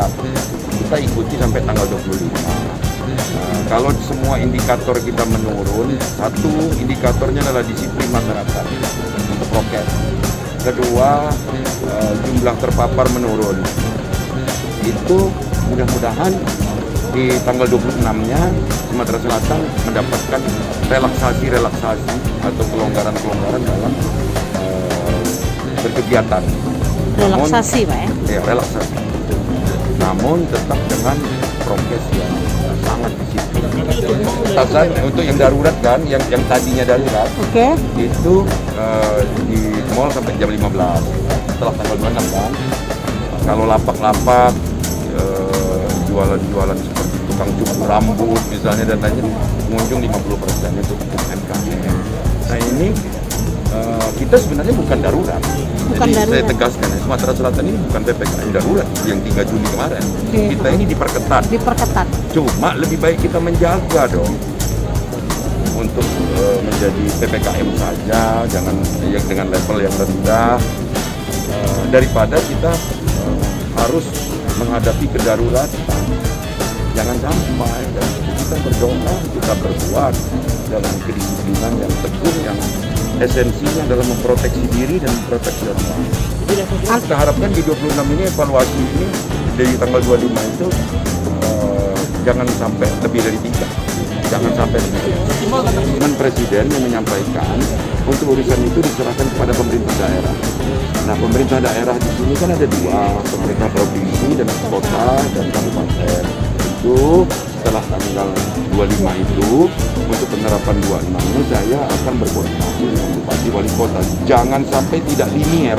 masyarakat. Kita ikuti sampai tanggal 25. Kalau semua indikator kita menurun, satu indikatornya adalah disiplin masyarakat untuk prokes. Kedua, jumlah terpapar menurun. Itu mudah-mudahan di tanggal 26-nya Sumatera Selatan mendapatkan relaksasi atau kelonggaran dalam berkegiatan. Relaksasi, Pak ya? Ya, relaksasi. Namun tetap dengan prokes yang sangat disiplin. Batasan untuk yang darurat kan, yang tadinya darurat, itu di mall sampai jam 15 setelah tanggal 26 kan. Kalau lapak-lapak, jualan-jualan seperti tukang cukur rambut misalnya dan lainnya, pengunjung 50% itu UMKM. Nah ini kita sebenarnya bukan darurat. Jadi saya tegaskan, Sumatera Selatan ini bukan PPKM darurat yang 3 Juli kemarin. Kita ini diperketat. Cuma lebih baik kita menjaga dong untuk menjadi PPKM saja, jangan dengan level yang rendah, daripada kita harus menghadapi kedaruratan. Jangan sampai, dan kita berdoa, kita berbuat dalam kedisiplinan yang teguh, yang esensinya dalam memproteksi diri dan memproteksi orang lain. Kita harapkan di 26 ini evaluasi ini dari tanggal 25 itu jangan sampai lebih dari 3. Jangan sampai Cuman Presiden yang menyampaikan untuk urusan itu diserahkan kepada pemerintah daerah. Nah, pemerintah daerah di sini kan ada 2, pemerintah provinsi dan kota dan kabupaten. Itu setelah tanggal 25 itu untuk penerapan 26 saya akan berkoordinasi dengan Bupati Wali Kota. Jangan sampai tidak linier.